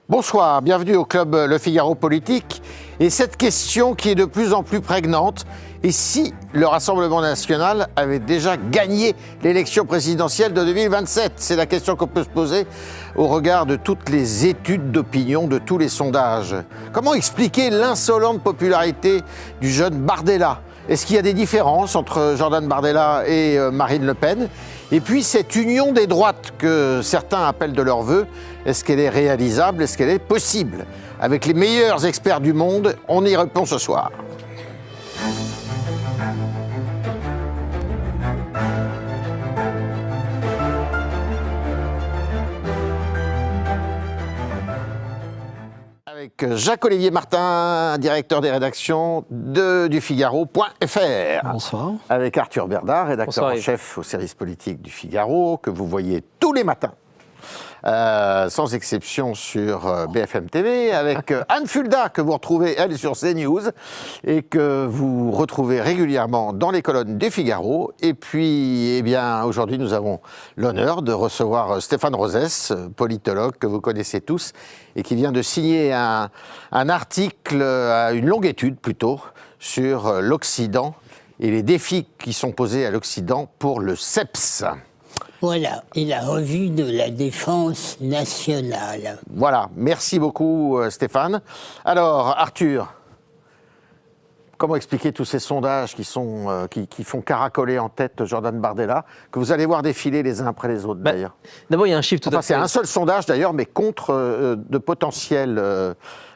Bonsoir, bienvenue au club Le Figaro Politique. Et cette question qui est de plus en plus prégnante, et si le Rassemblement national avait déjà gagné l'élection présidentielle de 2027 ? C'est la question qu'on peut se poser au regard de toutes les études d'opinion, de tous les sondages. Comment expliquer l'insolente popularité du jeune Bardella ? Est-ce qu'il y a des différences entre Jordan Bardella et Marine Le Pen ? Et puis cette union des droites que certains appellent de leur vœu, est-ce qu'elle est réalisable ? Est-ce qu'elle est possible ? Avec les meilleurs experts du monde, on y répond ce soir. Avec Jacques-Olivier Martin, directeur des rédactions du Figaro.fr. Bonsoir. Avec Arthur Berdard, rédacteur en chef au service politique du Figaro, que vous voyez tous les matins, sans exception sur BFM TV, avec Anne Fulda, que vous retrouvez, elle, sur CNews, et que vous retrouvez régulièrement dans les colonnes du Figaro. Et puis, eh bien, aujourd'hui, nous avons l'honneur de recevoir Stéphane Rosès, politologue que vous connaissez tous, et qui vient de signer un article, une longue étude plutôt, sur l'Occident et les défis qui sont posés à l'Occident pour le CEPS. Voilà, et la revue de la défense nationale. Voilà, merci beaucoup Stéphane. Alors Arthur, comment expliquer tous ces sondages qui font caracoler en tête Jordan Bardella, que vous allez voir défiler les uns après les autres d'ailleurs ? D'abord, il y a un chiffre tout à fait... C'est un seul sondage d'ailleurs, mais contre de potentiels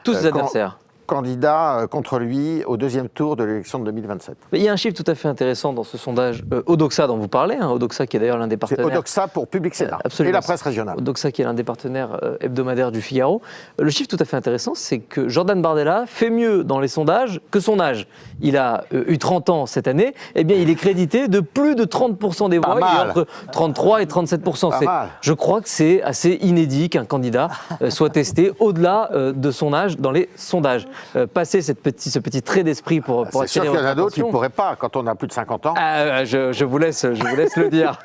tous les adversaires. Candidat contre lui au deuxième tour de l'élection de 2027. Mais il y a un chiffre tout à fait intéressant dans ce sondage Odoxa dont vous parlez, Odoxa qui est d'ailleurs l'un des partenaires... C'est Odoxa pour Public Sénat et la presse régionale. Odoxa qui est l'un des partenaires hebdomadaires du Figaro. Le chiffre tout à fait intéressant, c'est que Jordan Bardella fait mieux dans les sondages que son âge. Il a eu 30 ans cette année, eh bien il est crédité de plus de 30% des voix, il est entre 33 et 37%. Je crois que c'est assez inédit qu'un candidat soit testé au-delà de son âge dans les sondages. Passer ce petit trait d'esprit pour attirer votre attention. C'est sûr qu'il y en a d'autres qui ne pourraient pas quand on a plus de 50 ans. Je vous laisse le dire.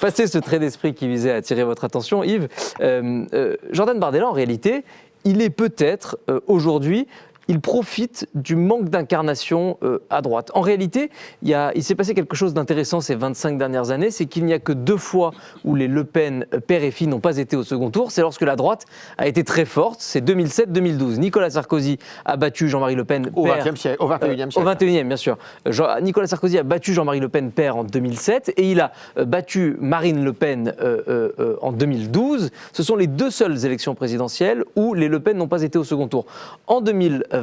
Passer ce trait d'esprit qui visait à attirer votre attention, Yves. Jordan Bardella, en réalité, il est peut-être aujourd'hui... Il profite du manque d'incarnation à droite. En réalité, il s'est passé quelque chose d'intéressant ces 25 dernières années, c'est qu'il n'y a que 2 fois où les Le Pen, père et fille, n'ont pas été au second tour. C'est lorsque la droite a été très forte, c'est 2007-2012. Nicolas Sarkozy a battu Jean-Marie Le Pen, au père... au 21e siècle. Au 21e, bien sûr. Nicolas Sarkozy a battu Jean-Marie Le Pen, père, en 2007, et il a battu Marine Le Pen en 2012. Ce sont les 2 seules élections présidentielles où les Le Pen n'ont pas été au second tour. En 2027,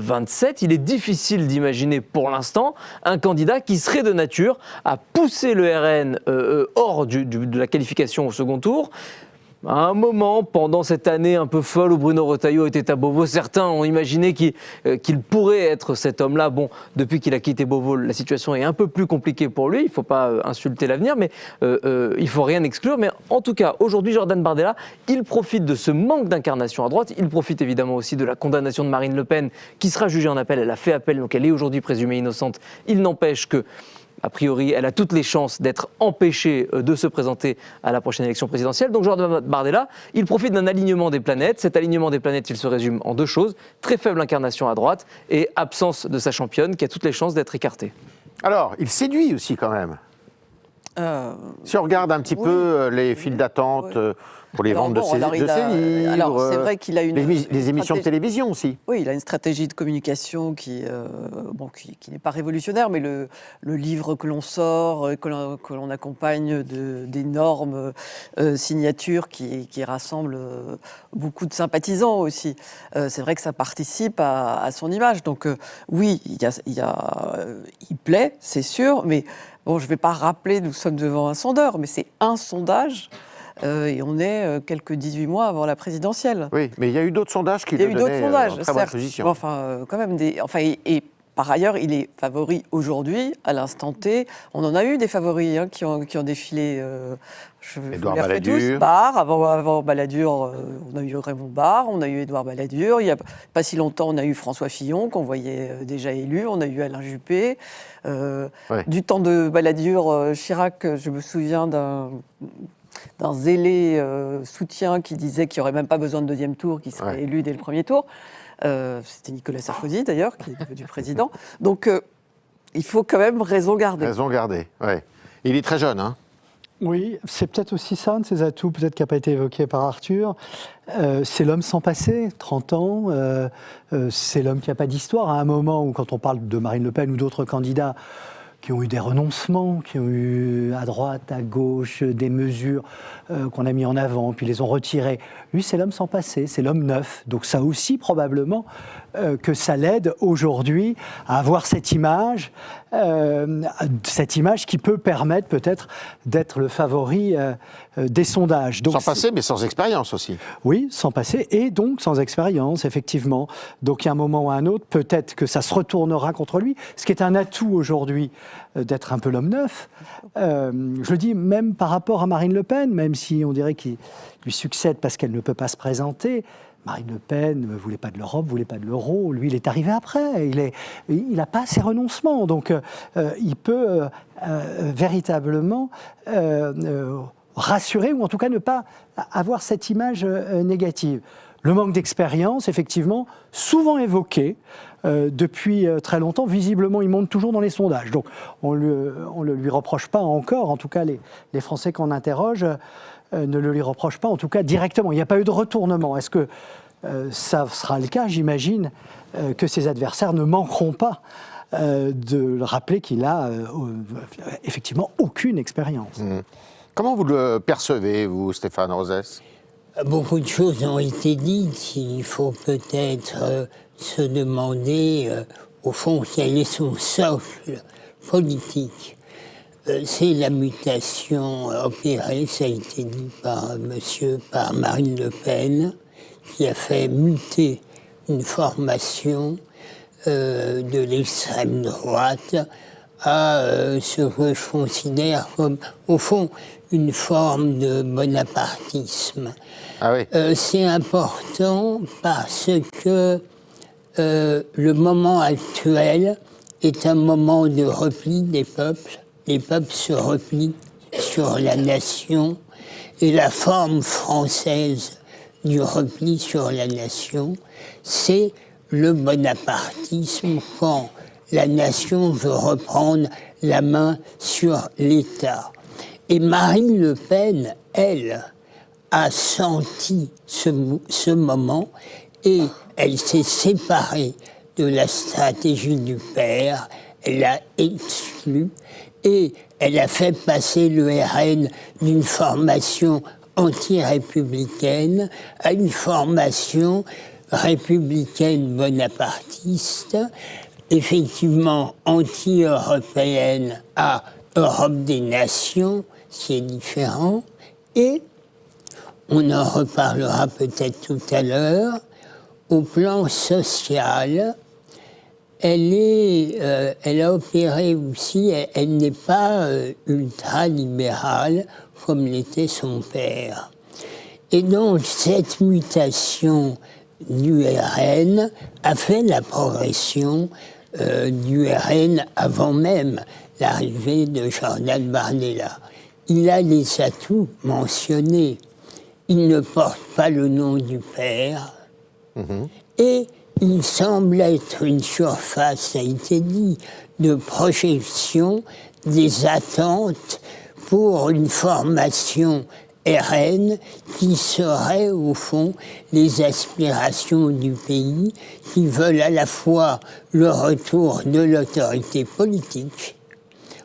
il est difficile d'imaginer pour l'instant un candidat qui serait de nature à pousser le RN hors de la qualification au second tour. À un moment, pendant cette année un peu folle où Bruno Retailleau était à Beauvau, certains ont imaginé qu'il pourrait être cet homme-là. Bon, depuis qu'il a quitté Beauvau, la situation est un peu plus compliquée pour lui. Il ne faut pas insulter l'avenir, mais il ne faut rien exclure. Mais en tout cas, aujourd'hui, Jordan Bardella, il profite de ce manque d'incarnation à droite. Il profite évidemment aussi de la condamnation de Marine Le Pen, qui sera jugée en appel. Elle a fait appel, donc elle est aujourd'hui présumée innocente. Il n'empêche que... A priori, elle a toutes les chances d'être empêchée de se présenter à la prochaine élection présidentielle. Donc Jordan Bardella, il profite d'un alignement des planètes. Cet alignement des planètes, il se résume en 2 choses. Très faible incarnation à droite et absence de sa championne qui a toutes les chances d'être écartée. Alors, il séduit aussi quand même. Si on regarde un petit peu les files d'attente pour les ventes de ses livres, alors c'est vrai qu'il a les émissions de télévision aussi. Oui, il a une stratégie de communication qui n'est pas révolutionnaire, mais le livre que l'on sort, que l'on accompagne d'énormes signatures qui rassemblent beaucoup de sympathisants aussi. C'est vrai que ça participe à son image. Donc oui, il plaît, c'est sûr, mais bon, je ne vais pas rappeler, nous sommes devant un sondeur, mais c'est un sondage. Et on est quelques 18 mois avant la présidentielle. Oui, mais il y a eu d'autres sondages qui le donnaient en très bonne position. Enfin, quand même et par ailleurs, il est favori aujourd'hui, à l'instant T. On en a eu des favoris qui ont défilé. Édouard Balladur. Avant Balladur, on a eu Raymond Barre, on a eu Édouard Balladur. Il n'y a pas si longtemps, on a eu François Fillon, qu'on voyait déjà élu. On a eu Alain Juppé. Du temps de Balladur, Chirac, je me souviens zélé soutien qui disait qu'il n'y aurait même pas besoin de deuxième tour, qu'il serait élu dès le premier tour. C'était Nicolas Sarkozy, d'ailleurs, qui est devenu président. Donc, il faut quand même raison garder. Raison garder, oui. Il est très jeune, hein. Oui, c'est peut-être aussi ça, un de ses atouts, peut-être qui n'a pas été évoqué par Arthur. C'est l'homme sans passé, 30 ans. C'est l'homme qui n'a pas d'histoire. À un moment où, quand on parle de Marine Le Pen ou d'autres candidats qui ont eu des renoncements, qui ont eu à droite, à gauche, des mesures qu'on a mis en avant, puis les ont retirées. Lui, c'est l'homme sans passé, c'est l'homme neuf. Donc ça aussi, probablement, que ça l'aide aujourd'hui à avoir cette image qui peut permettre peut-être d'être le favori des sondages. Donc, sans passé, mais sans expérience aussi. Oui, sans passé et donc sans expérience, effectivement. Donc, à un moment ou à un autre, peut-être que ça se retournera contre lui, ce qui est un atout aujourd'hui d'être un peu l'homme neuf. Je le dis même par rapport à Marine Le Pen, même si on dirait qu'il lui succède parce qu'elle ne peut pas se présenter. Marine Le Pen ne voulait pas de l'Europe, ne voulait pas de l'euro. Lui, il est arrivé après. Il n'a pas ses renoncements. Donc, il peut véritablement rassurer ou en tout cas ne pas avoir cette image négative. Le manque d'expérience, effectivement, souvent évoqué depuis très longtemps. Visiblement, il monte toujours dans les sondages. Donc, on ne le lui reproche pas encore. En tout cas, les Français qu'on interroge ne le lui reprochent pas, en tout cas directement. Il n'y a pas eu de retournement. Est-ce que ça sera le cas? J'imagine que ses adversaires ne manqueront pas de le rappeler qu'il a effectivement aucune expérience. Comment vous le percevez, vous, Stéphane Rosès? Beaucoup de choses ont été dites. Il faut peut-être se demander, au fond, quel est son socle politique. C'est la mutation opérée, ça a été dit par Marine Le Pen, qui a fait muter une formation de l'extrême droite à ce que je considère comme, au fond, une forme de bonapartisme. Ah oui. C'est important parce que le moment actuel est un moment de repli des peuples. Les peuples se replient sur la nation et la forme française du repli sur la nation, c'est le bonapartisme quand la nation veut reprendre la main sur l'État. Et Marine Le Pen, elle, a senti ce moment et elle s'est séparée de la stratégie du père, elle l'a exclue et elle a fait passer le RN d'une formation anti-républicaine à une formation républicaine bonapartiste, effectivement anti-européenne à Europe des nations, ce qui est différent, et on en reparlera peut-être tout à l'heure, au plan social, elle a opéré aussi, elle n'est pas ultra-libérale comme l'était son père. Et donc cette mutation du RN a fait la progression du RN avant même l'arrivée de Jordan Bardella. Il a les atouts mentionnés. Il ne porte pas le nom du père. Et il semble être une surface, ça a été dit, de projection des attentes pour une formation RN qui serait, au fond, les aspirations du pays qui veulent à la fois le retour de l'autorité politique,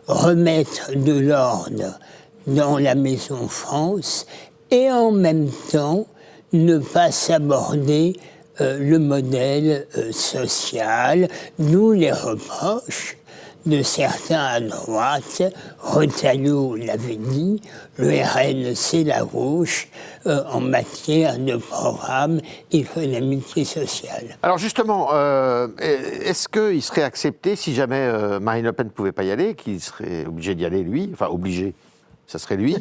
remettre de l'ordre dans la Maison France et en même temps ne pas s'aborder le modèle social, d'où les reproches de certains à droite. Retailleau l'avait dit, le RN c'est la gauche en matière de programme économique et social. Alors justement, est-ce qu'il serait accepté si jamais Marine Le Pen ne pouvait pas y aller, qu'il serait obligé d'y aller lui, enfin obligé, ça serait lui,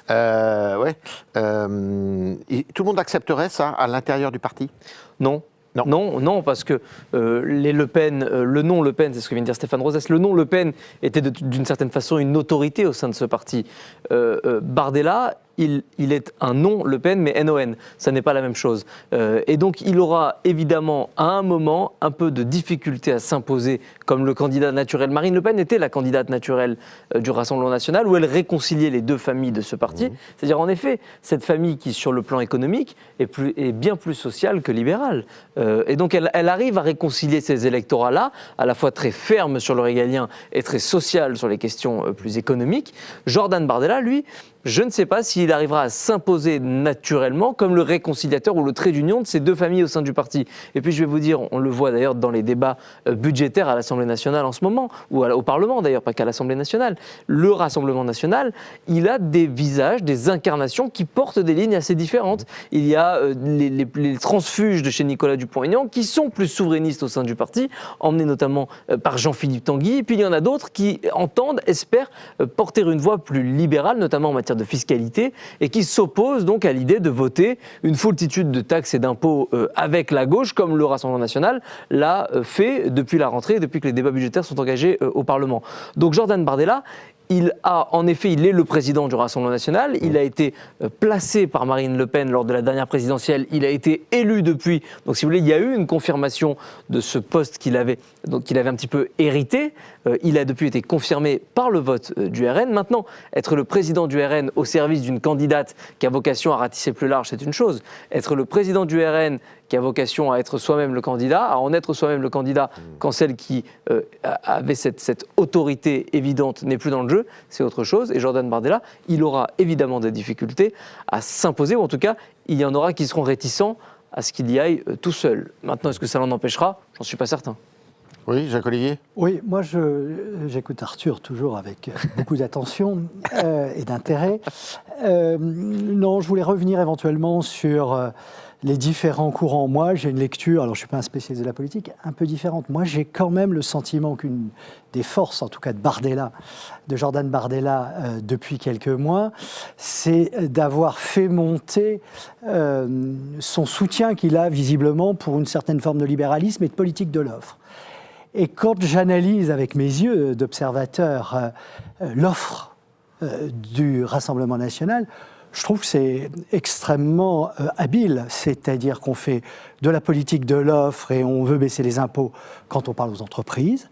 ouais. Tout le monde accepterait ça à l'intérieur du parti? Non. Non, parce que les Le Pen, le nom Le Pen, c'est ce que vient de dire Stéphane Rosès, le nom Le Pen était d'une certaine façon une autorité au sein de ce parti. Bardella il est un non Le Pen, mais NON. Ça n'est pas la même chose. Et donc, il aura évidemment, à un moment, un peu de difficulté à s'imposer comme le candidat naturel. Marine Le Pen était la candidate naturelle du Rassemblement national, où elle réconciliait les deux familles de ce parti. C'est-à-dire, en effet, cette famille qui, sur le plan économique, est bien plus sociale que libérale. Et donc, elle arrive à réconcilier ces électorats-là, à la fois très ferme sur le régalien et très social sur les questions plus économiques. Jordan Bardella, lui, je ne sais pas s'il arrivera à s'imposer naturellement comme le réconciliateur ou le trait d'union de ces deux familles au sein du parti. Et puis je vais vous dire, on le voit d'ailleurs dans les débats budgétaires à l'Assemblée nationale en ce moment, ou au Parlement d'ailleurs, pas qu'à l'Assemblée nationale. Le Rassemblement national, il a des visages, des incarnations qui portent des lignes assez différentes. Il y a les transfuges de chez Nicolas Dupont-Aignan qui sont plus souverainistes au sein du parti, emmenés notamment par Jean-Philippe Tanguy. Et puis il y en a d'autres qui entendent, espèrent porter une voix plus libérale, notamment en matière de fiscalité, et qui s'opposent donc à l'idée de voter une foultitude de taxes et d'impôts avec la gauche, comme le Rassemblement national l'a fait depuis la rentrée, depuis que les débats budgétaires sont engagés au Parlement. Donc Jordan Bardella, il est le président du Rassemblement national, il a été placé par Marine Le Pen lors de la dernière présidentielle, il a été élu depuis, donc si vous voulez, il y a eu une confirmation de ce poste qu'il avait un petit peu hérité, il a depuis été confirmé par le vote du RN. Maintenant, être le président du RN au service d'une candidate qui a vocation à ratisser plus large, c'est une chose. Être le président du RN qui a vocation à être soi-même le candidat, à en être soi-même le candidat quand celle qui avait cette autorité évidente n'est plus dans le jeu, c'est autre chose. Et Jordan Bardella, il aura évidemment des difficultés à s'imposer, ou en tout cas, il y en aura qui seront réticents à ce qu'il y aille tout seul. Maintenant, est-ce que ça l'en empêchera ? J'en suis pas certain. Oui, Jacques-Olivier ? Oui, moi j'écoute Arthur toujours avec beaucoup d'attention et d'intérêt. Non, je voulais revenir éventuellement sur les différents courants. Moi, j'ai une lecture, alors je ne suis pas un spécialiste de la politique, un peu différente. Moi, j'ai quand même le sentiment qu'une des forces, en tout cas de Jordan Bardella, depuis quelques mois, c'est d'avoir fait monter son soutien qu'il a visiblement pour une certaine forme de libéralisme et de politique de l'offre. Et quand j'analyse avec mes yeux d'observateur l'offre du Rassemblement national, je trouve que c'est extrêmement habile. C'est-à-dire qu'on fait de la politique de l'offre et on veut baisser les impôts quand on parle aux entreprises.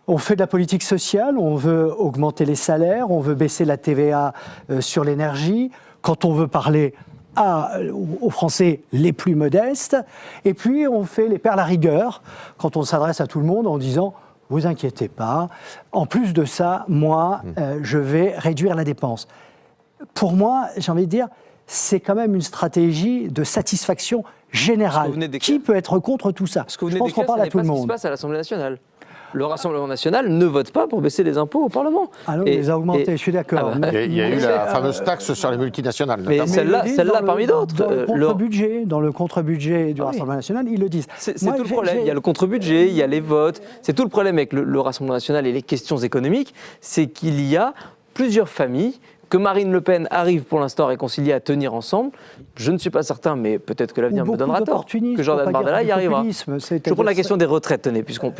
On fait de la politique sociale, on veut augmenter les salaires, on veut baisser la TVA sur l'énergie. Quand on veut parler aux Français les plus modestes, et puis on fait les perles à rigueur quand on s'adresse à tout le monde en disant « vous inquiétez pas, en plus de ça, moi, je vais réduire la dépense ». Pour moi, j'ai envie de dire, c'est quand même une stratégie de satisfaction générale. Qui peut être contre tout ça ? Ce que vous Je venez pense qu'on d'écrire, parle à ce tout n'est le pas ce qui se monde. passe à l'Assemblée nationale. Le Rassemblement national ne vote pas pour baisser les impôts au Parlement. Ah non, il les a augmentés, je suis d'accord. Il y a eu la fameuse taxe sur les multinationales. Mais notamment. celle-là parmi d'autres. Dans le contre-budget du Rassemblement national, ils le disent. C'est tout le problème. Il y a le contre-budget, il y a les votes. C'est tout le problème avec le Rassemblement national et les questions économiques, c'est qu'il y a plusieurs familles que Marine Le Pen arrive pour l'instant à réconcilier, à tenir ensemble. Je ne suis pas certain, mais peut-être que l'avenir me donnera tort, que Jordan Bardella y arrivera. Je prends la question des retraites, tenez, puisqu'on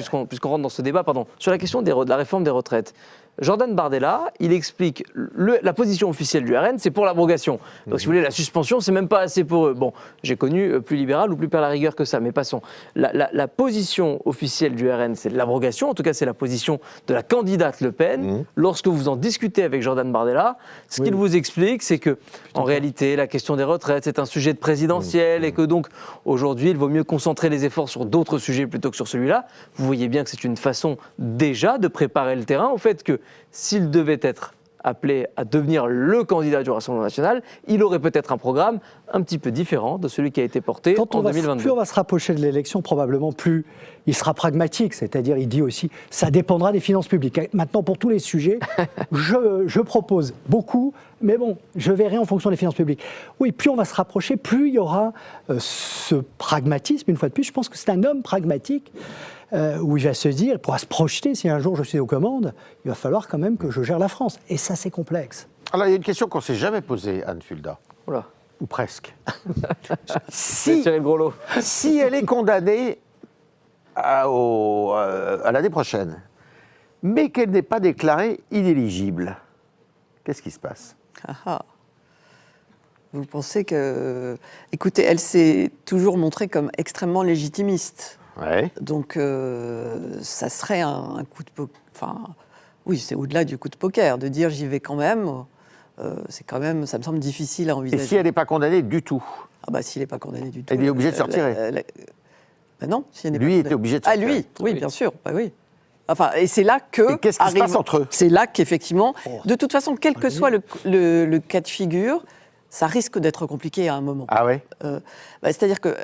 rentre dans ce débat, sur la question de la réforme des retraites. Jordan Bardella, il explique la position officielle du RN, c'est pour l'abrogation. Donc si vous voulez, la suspension, c'est même pas assez pour eux. Bon, j'ai connu plus libéral ou plus par la rigueur que ça, mais passons. La position officielle du RN, c'est l'abrogation. En tout cas, c'est la position de la candidate Le Pen. Lorsque vous en discutez avec Jordan Bardella, ce qu'il vous explique, c'est que en réalité, la question des retraites, c'est un sujet de présidentiel et que donc aujourd'hui, il vaut mieux concentrer les efforts sur d'autres sujets plutôt que sur celui-là. Vous voyez bien que c'est une façon déjà de préparer le terrain au fait que s'il devait être appelé à devenir le candidat du Rassemblement national, il aurait peut-être un programme un petit peu différent de celui qui a été porté en 2022. Plus on va se rapprocher de l'élection, probablement plus il sera pragmatique, c'est-à-dire il dit aussi ça dépendra des finances publiques. Maintenant, pour tous les sujets, je propose beaucoup, mais bon, je verrai en fonction des finances publiques. Oui, plus on va se rapprocher, plus il y aura ce pragmatisme, une fois de plus. Je pense que c'est un homme pragmatique où il va se dire, il pourra se projeter, si un jour je suis aux commandes, il va falloir quand même que je gère la France. Et ça, c'est complexe. Alors, il y a une question qu'on ne s'est jamais posée, Anne Fulda. Voilà. Ou presque. Si elle est condamnée à l'année prochaine, mais qu'elle n'est pas déclarée inéligible, qu'est-ce qui se passe ? Vous pensez que... Écoutez, elle s'est toujours montrée comme extrêmement légitimiste. Ouais. Donc, ça serait un coup de poker. Enfin, oui, c'est au-delà du coup de poker, de dire j'y vais quand même. C'est quand même, ça me semble difficile à Et envisager. si elle n'est pas condamnée du tout? Ah bah, s'il n'est pas condamné du tout. Elle est obligée de se retirer. Bah non, si elle n'est pas Lui condamné. était obligé de se Ah, retirer. lui, oui, bien sûr. Bah oui. Enfin, et c'est là que. Et qu'est-ce qui se passe entre eux? C'est là qu'effectivement, de toute façon, quel que soit le cas de figure, ça risque d'être compliqué à un moment. Ah ouais? C'est-à-dire que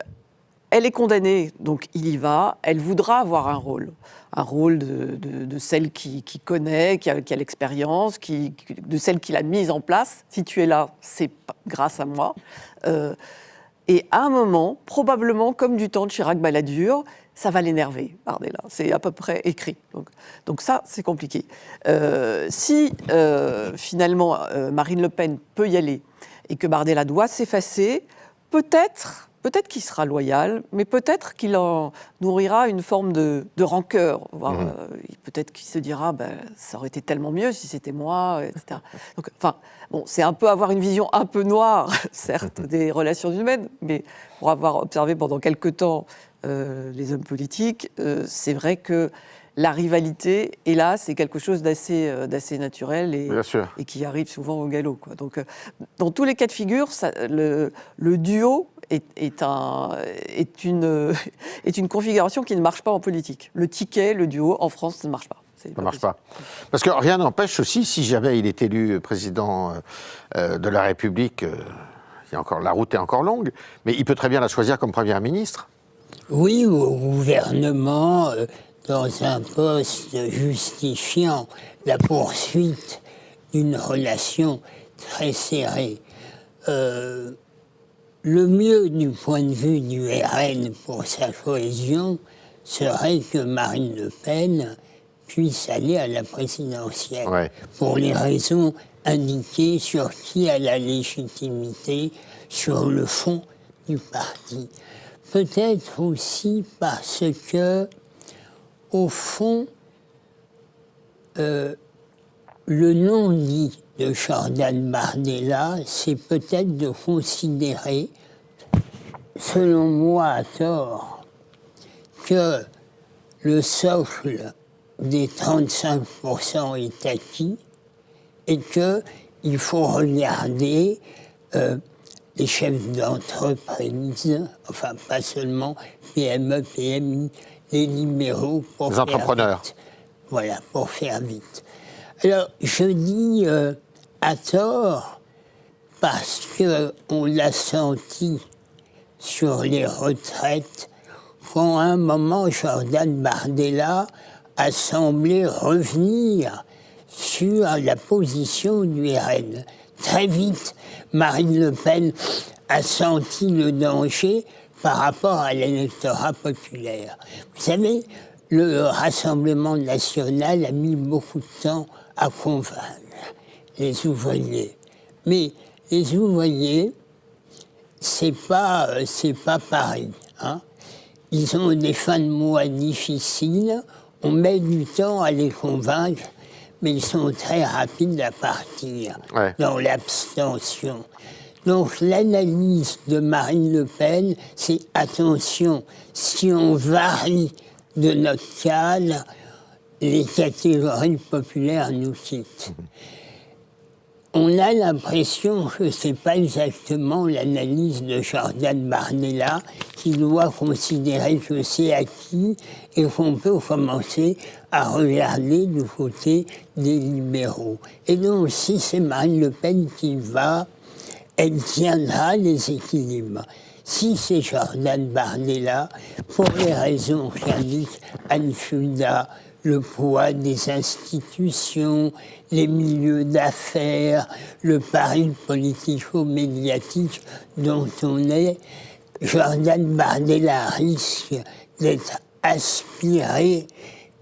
elle est condamnée, donc il y va. Elle voudra avoir un rôle de celle qui connaît, qui a l'expérience, de celle qui l'a mise en place. Si tu es là, c'est grâce à moi. Et à un moment, probablement comme du temps de Chirac-Balladur, ça va l'énerver, Bardella. C'est à peu près écrit. Donc ça, c'est compliqué. Si finalement Marine Le Pen peut y aller et que Bardella doit s'effacer, peut-être qu'il sera loyal, mais peut-être qu'il en nourrira une forme de rancœur. Peut-être qu'il se dira, ça aurait été tellement mieux si c'était moi, etc. Donc, c'est un peu avoir une vision un peu noire, certes, des relations humaines, mais pour avoir observé pendant quelque temps les hommes politiques, c'est vrai que la rivalité, hélas, c'est quelque chose d'assez naturel et qui arrive souvent au galop, quoi. Donc, dans tous les cas de figure, le duo est une configuration qui ne marche pas en politique. Le ticket, le duo, en France, ça ne marche pas. Ça ne marche pas. Parce que rien n'empêche aussi, si jamais il est élu président de la République, la route est encore longue, mais il peut très bien la choisir comme Premier ministre. Oui, au gouvernement, dans un poste justifiant la poursuite d'une relation très serrée. Le mieux du point de vue du RN pour sa cohésion serait que Marine Le Pen puisse aller à la présidentielle, pour les raisons indiquées sur qui a la légitimité sur le fond du parti. Peut-être aussi parce que, au fond, le non-dit de Jordan Bardella, c'est peut-être de considérer, selon moi à tort, que le socle des 35% est acquis et qu'il faut regarder les chefs d'entreprise, enfin pas seulement PME, PMI, les libéraux pour les entrepreneurs. Vite. Voilà, pour faire vite. Alors, je dis à tort, parce qu'on l'a senti sur les retraites, qu'à un moment, Jordan Bardella a semblé revenir sur la position du RN. Très vite, Marine Le Pen a senti le danger par rapport à l'électorat populaire. Vous savez, le Rassemblement national a mis beaucoup de temps à convaincre les ouvriers. Mais les ouvriers, c'est pas pareil. Hein. Ils ont des fins de mois difficiles, on met du temps à les convaincre, mais ils sont très rapides à partir dans l'abstention. Donc l'analyse de Marine Le Pen, c'est attention, si on varie de notre cadre, les catégories populaires nous quittent. On a l'impression que ce n'est pas exactement l'analyse de Jordan Bardella qui doit considérer que c'est acquis et qu'on peut commencer à regarder du côté des libéraux. Et donc, si c'est Marine Le Pen qui va, elle tiendra les équilibres. Si c'est Jordan Bardella, pour les raisons qu'indique Anne Fulda, le poids des institutions, les milieux d'affaires, le pari politico-médiatique dont on est, Jordan Bardella risque d'être aspiré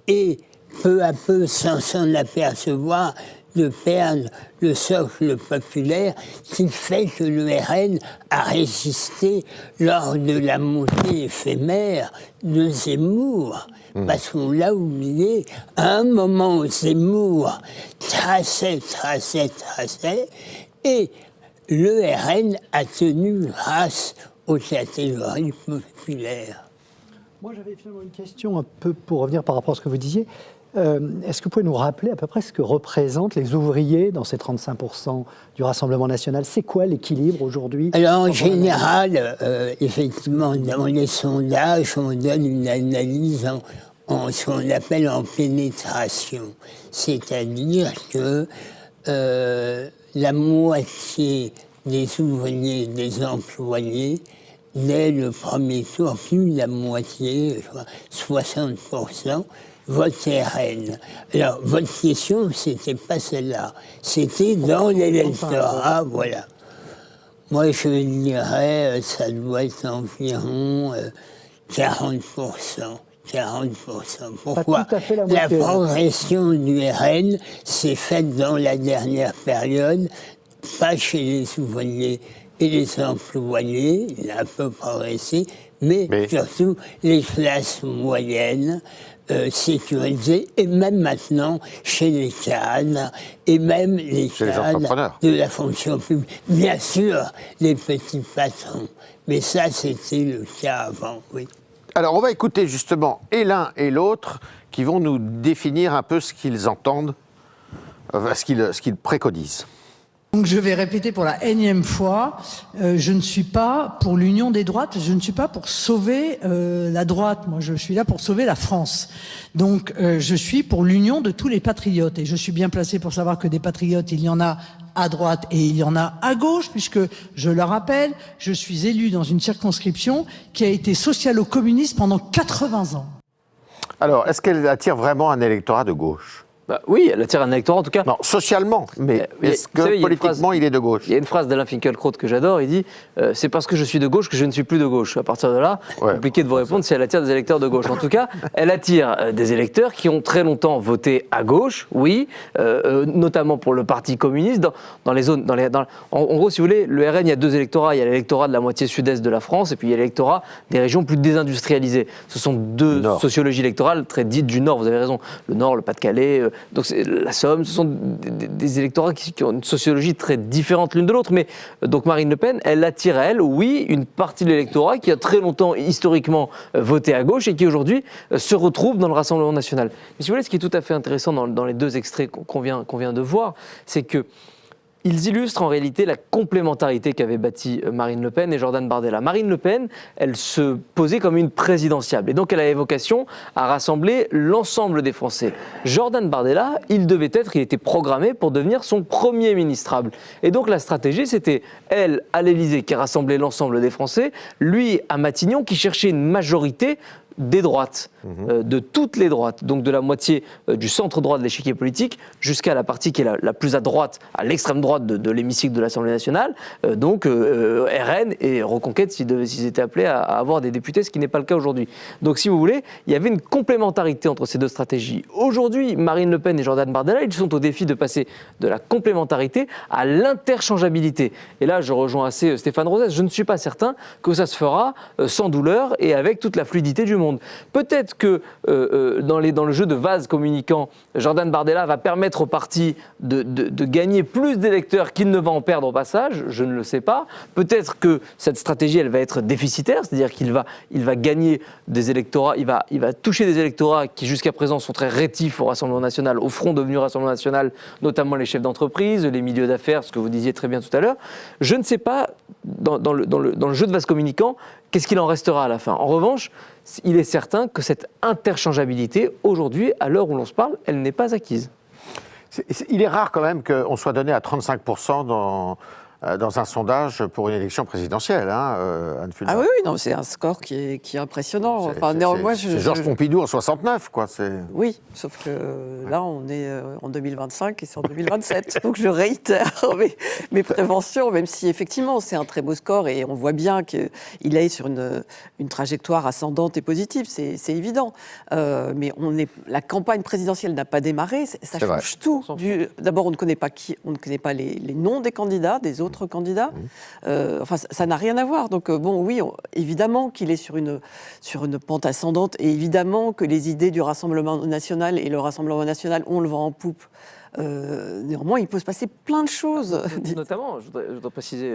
et peu à peu, sans s'en apercevoir, de perdre le socle populaire qui fait que le RN a résisté lors de la montée éphémère de Zemmour. Parce qu'on l'a oublié, à un moment, Zemmour traçait, et le RN a tenu grâce aux catégories populaires. Moi, j'avais finalement une question un peu pour revenir par rapport à ce que vous disiez. Est-ce que vous pouvez nous rappeler à peu près ce que représentent les ouvriers dans ces 35% du Rassemblement national? C'est quoi l'équilibre aujourd'hui? Alors en général, effectivement, dans les sondages, on donne une analyse en ce qu'on appelle en pénétration. C'est-à-dire que la moitié des ouvriers, des employés, dès le premier tour, plus de la moitié, 60%, vote RN. Alors, votre question, c'était pas celle-là. C'était dans l'électorat, voilà. Moi, je dirais, ça doit être environ 40%. 40%. Pourquoi? Pas tout à fait la progression du RN s'est faite dans la dernière période, pas chez les ouvriers et les employés, il a un peu progressé, mais surtout les classes moyennes, sécurisées, et même maintenant chez les cadres, et même les cadres de la fonction publique. Bien sûr, les petits patrons, mais ça, c'était le cas avant, oui. Alors, on va écouter justement et l'un et l'autre qui vont nous définir un peu ce qu'ils entendent, ce qu'ils préconisent. Donc je vais répéter pour la énième fois, je ne suis pas pour l'union des droites, je ne suis pas pour sauver la droite, moi je suis là pour sauver la France. Donc je suis pour l'union de tous les patriotes, et je suis bien placé pour savoir que des patriotes, il y en a à droite et il y en a à gauche, puisque, je le rappelle, je suis élu dans une circonscription qui a été socialo-communiste pendant 80 ans. Alors, est-ce qu'elle attire vraiment un électorat de gauche ? Bah, oui, elle attire un électorat en tout cas. Non, socialement, mais est-ce que politiquement il est de gauche? Il y a une phrase d'Alain Finkielkraut que j'adore, il dit c'est parce que je suis de gauche que je ne suis plus de gauche. À partir de là, compliqué de vous répondre si elle attire des électeurs de gauche. En tout cas, elle attire des électeurs qui ont très longtemps voté à gauche, oui, notamment pour le Parti communiste, dans les zones... En gros, si vous voulez, le RN, il y a deux électorats. Il y a l'électorat de la moitié sud-est de la France et puis il y a l'électorat des régions plus désindustrialisées. Ce sont deux sociologies électorales très dites du Nord, vous avez raison. Le Nord, le Pas-de-Calais... Donc la Somme, ce sont des électorats qui ont une sociologie très différente l'une de l'autre. Mais donc Marine Le Pen, elle attire à elle, oui, une partie de l'électorat qui a très longtemps, historiquement, voté à gauche et qui aujourd'hui se retrouve dans le Rassemblement national. Mais si vous voulez, ce qui est tout à fait intéressant dans les deux extraits qu'on vient de voir, c'est que ils illustrent en réalité la complémentarité qu'avaient bâtie Marine Le Pen et Jordan Bardella. Marine Le Pen, elle se posait comme une présidentiable. Et donc, elle avait vocation à rassembler l'ensemble des Français. Jordan Bardella, il était programmé pour devenir son premier ministrable. Et donc, la stratégie, c'était elle à l'Élysée qui rassemblait l'ensemble des Français, lui à Matignon qui cherchait une majorité des droites, de toutes les droites, donc de la moitié du centre droit de l'échiquier politique jusqu'à la partie qui est la plus à droite, à l'extrême droite de l'hémicycle de l'Assemblée nationale, donc RN et Reconquête s'ils étaient appelés à avoir des députés, ce qui n'est pas le cas aujourd'hui. Donc si vous voulez, il y avait une complémentarité entre ces deux stratégies. Aujourd'hui, Marine Le Pen et Jordan Bardella, ils sont au défi de passer de la complémentarité à l'interchangeabilité. Et là, je rejoins assez Stéphane Rosès, je ne suis pas certain que ça se fera sans douleur et avec toute la fluidité du monde. Peut-être que dans le jeu de vase communicant, Jordan Bardella va permettre au parti de gagner plus d'électeurs qu'il ne va en perdre au passage, je ne le sais pas. Peut-être que cette stratégie, elle va être déficitaire, c'est-à-dire qu'il va gagner des électorats, il va toucher des électorats qui jusqu'à présent sont très rétifs au Rassemblement national, au front devenu Rassemblement national, notamment les chefs d'entreprise, les milieux d'affaires, ce que vous disiez très bien tout à l'heure. Je ne sais pas, dans le jeu de vase communicant, qu'est-ce qu'il en restera à la fin. En revanche, il est certain que cette interchangeabilité, aujourd'hui, à l'heure où l'on se parle, elle n'est pas acquise. Il est rare quand même qu'on soit donné à 35% dans un sondage pour une élection présidentielle, Anne Fulbert. Ah oui, non, c'est un score qui est impressionnant. C'est Georges Pompidou en 69, quoi. Oui, sauf que là, on est en 2025 et c'est en 2027. Donc je réitère mes préventions, même si effectivement, c'est un très beau score et on voit bien qu'il est sur une trajectoire ascendante et positive, c'est évident. Mais la campagne présidentielle n'a pas démarré, ça change tout. D'abord, on ne connaît pas les noms des candidats, des autres candidats. Ça n'a rien à voir. Donc évidemment qu'il est sur une pente ascendante et évidemment que les idées du Rassemblement national et le Rassemblement national ont le vent en poupe néanmoins, il peut se passer plein de choses. Notamment, je voudrais préciser,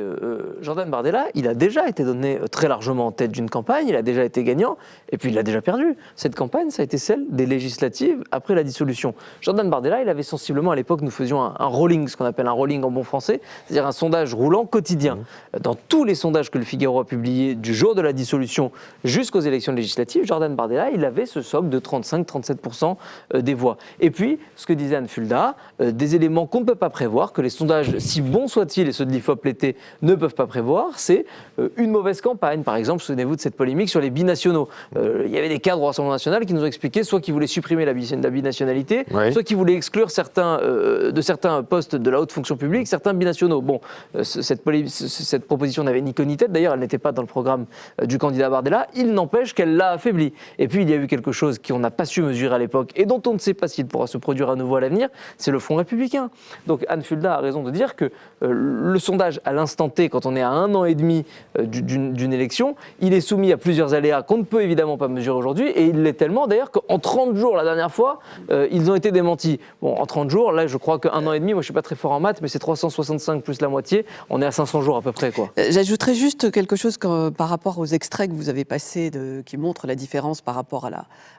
Jordan Bardella, il a déjà été donné très largement en tête d'une campagne, il a déjà été gagnant, et puis il l'a déjà perdu. Cette campagne, ça a été celle des législatives après la dissolution. Jordan Bardella, il avait sensiblement, à l'époque, nous faisions un rolling, ce qu'on appelle un rolling en bon français, c'est-à-dire un sondage roulant quotidien. Dans tous les sondages que le Figaro a publiés du jour de la dissolution jusqu'aux élections législatives, Jordan Bardella, il avait ce socle de 35-37% des voix. Et puis, ce que disait Anne Fulda, des éléments qu'on ne peut pas prévoir, que les sondages, si bons soient-ils, et ceux de l'IFOP l'été, ne peuvent pas prévoir, c'est une mauvaise campagne. Par exemple, souvenez-vous de cette polémique sur les binationaux. Il y avait des cadres au Rassemblement national qui nous ont expliqué soit qu'ils voulaient supprimer la binationalité, soit qu'ils voulaient exclure de certains postes de la haute fonction publique, certains binationaux. Bon, cette proposition n'avait ni queue ni tête, d'ailleurs elle n'était pas dans le programme du candidat Bardella, il n'empêche qu'elle l'a affaibli. Et puis il y a eu quelque chose qu'on n'a pas su mesurer à l'époque et dont on ne sait pas s'il pourra se produire à nouveau à l'avenir, c'est le Front républicain. Donc Anne Fulda a raison de dire que le sondage à l'instant T, quand on est à 1 an et demi d'une élection, il est soumis à plusieurs aléas qu'on ne peut évidemment pas mesurer aujourd'hui, et il l'est tellement d'ailleurs qu'en 30 jours la dernière fois, ils ont été démentis. Bon, en 30 jours, là je crois qu'un an et demi, moi je suis pas très fort en maths, mais c'est 365 plus la moitié, on est à 500 jours à peu près, quoi. J'ajouterais juste quelque chose par rapport aux extraits que vous avez passés qui montrent la différence par rapport à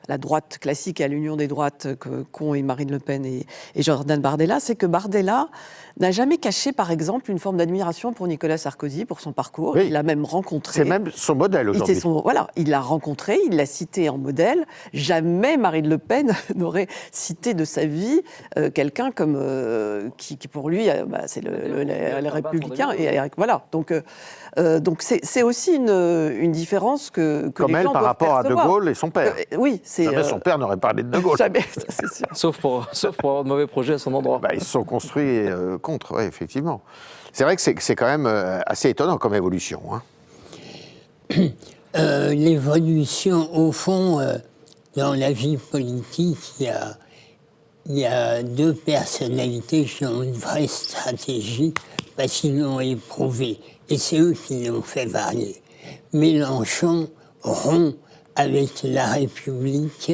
la droite classique et à l'union des droites qu'ont et Marine Le Pen et Jordan Bardella, c'est que Bardella n'a jamais caché, par exemple, une forme d'admiration pour Nicolas Sarkozy, pour son parcours. Oui. Il l'a même rencontré. C'est même son modèle aujourd'hui. Voilà, il l'a rencontré, il l'a cité en modèle. Jamais Marine Le Pen n'aurait cité de sa vie quelqu'un comme qui pour lui, c'est les Républicains. Et voilà. Donc c'est aussi une différence que comme les elle gens par doivent rapport à De percevoir. Gaulle et son père. Oui, c'est Jamais son père n'aurait parlé de De Gaulle. jamais, ça, c'est sûr. Sauf pour avoir de mauvais projets à son endroit. Ils se sont construits contre, oui, effectivement. C'est vrai que c'est quand même assez étonnant comme évolution. Hein. L'évolution, au fond, dans la vie politique, il y a deux personnalités qui ont une vraie stratégie parce qu'ils l'ont éprouvé. Et c'est eux qui l'ont fait varier. Mélenchon rompt avec La République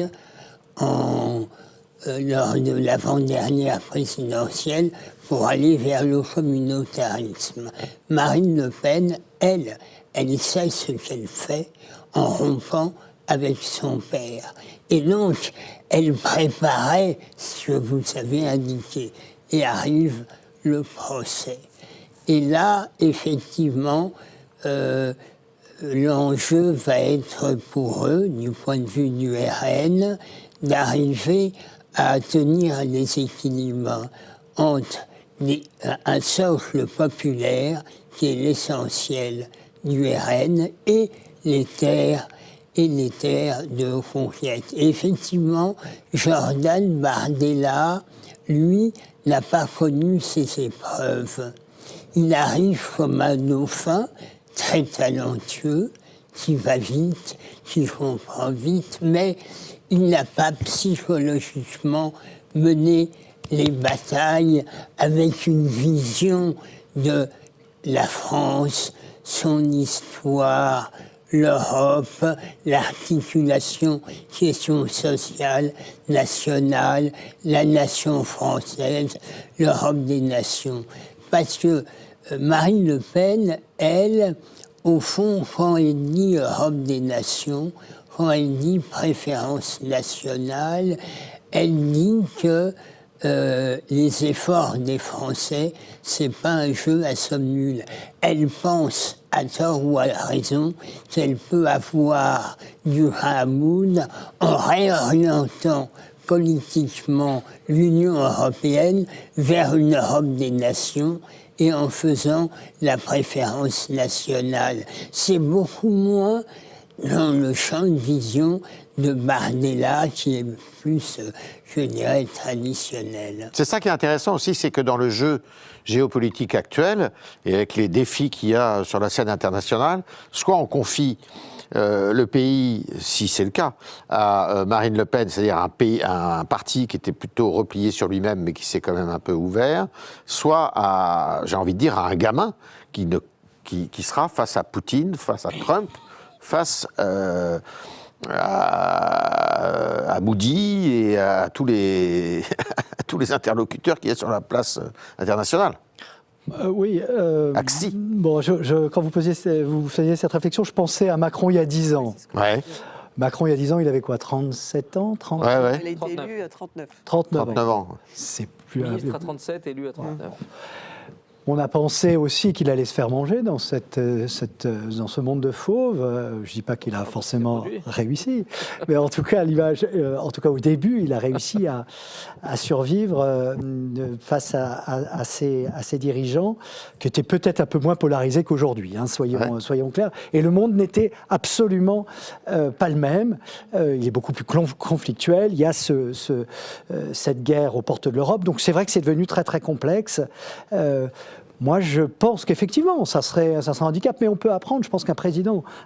lors de l'avant-dernière présidentielle pour aller vers le communautarisme. Marine Le Pen, elle sait ce qu'elle fait en rompant avec son père. Et donc, elle préparait ce que vous avez indiqué. Et arrive le procès. Et là, effectivement, l'enjeu va être pour eux, du point de vue du RN, d'arriver à tenir les équilibres entre un socle populaire, qui est l'essentiel du RN, et les terres de conquête. Et effectivement, Jordan Bardella, lui, n'a pas connu ces épreuves. Il arrive comme un dauphin, très talentueux, qui va vite, qui comprend vite, mais il n'a pas psychologiquement mené les batailles avec une vision de la France, son histoire, l'Europe, l'articulation, question sociale, nationale, la nation française, l'Europe des nations. Parce que Marine Le Pen, elle, au fond, quand elle dit Europe des nations, quand elle dit préférence nationale, elle dit que les efforts des Français, c'est pas un jeu à somme nulle. Elle pense, à tort ou à raison, qu'elle peut avoir du Hamoun en réorientant politiquement l'Union européenne vers une Europe des nations et en faisant la préférence nationale. C'est beaucoup moins dans le champ de vision de Bardella, qui est plus, je dirais, traditionnel. C'est ça qui est intéressant aussi, c'est que dans le jeu géopolitique actuel, et avec les défis qu'il y a sur la scène internationale, soit on confie le pays, si c'est le cas, à Marine Le Pen, c'est-à-dire un parti qui était plutôt replié sur lui-même, mais qui s'est quand même un peu ouvert, soit à, j'ai envie de dire, à un gamin qui sera face à Poutine, face à Trump, face à Moody et à tous les tous les interlocuteurs qu'il y a sur la place internationale. Oui. Axi. Bon, quand vous faisiez cette réflexion, je pensais à Macron il y a 10 ans. Ouais. Macron, il y a 10 ans, il avait quoi, 37 ans 30... Ouais, ouais. Il a été élu à 39. 39 ans. C'est plus... Ministre à 37, élu à 39. On a pensé aussi qu'il allait se faire manger dans ce monde de fauves. Je ne dis pas qu'il a forcément réussi, mais en tout cas, au début, il a réussi à survivre face à ces dirigeants qui étaient peut-être un peu moins polarisés qu'aujourd'hui, hein, soyons clairs. Et le monde n'était absolument pas le même. Il est beaucoup plus conflictuel. Il y a cette guerre aux portes de l'Europe. Donc c'est vrai que c'est devenu très très complexe. Moi, je pense qu'effectivement, ça serait un handicap, mais on peut apprendre. Je pense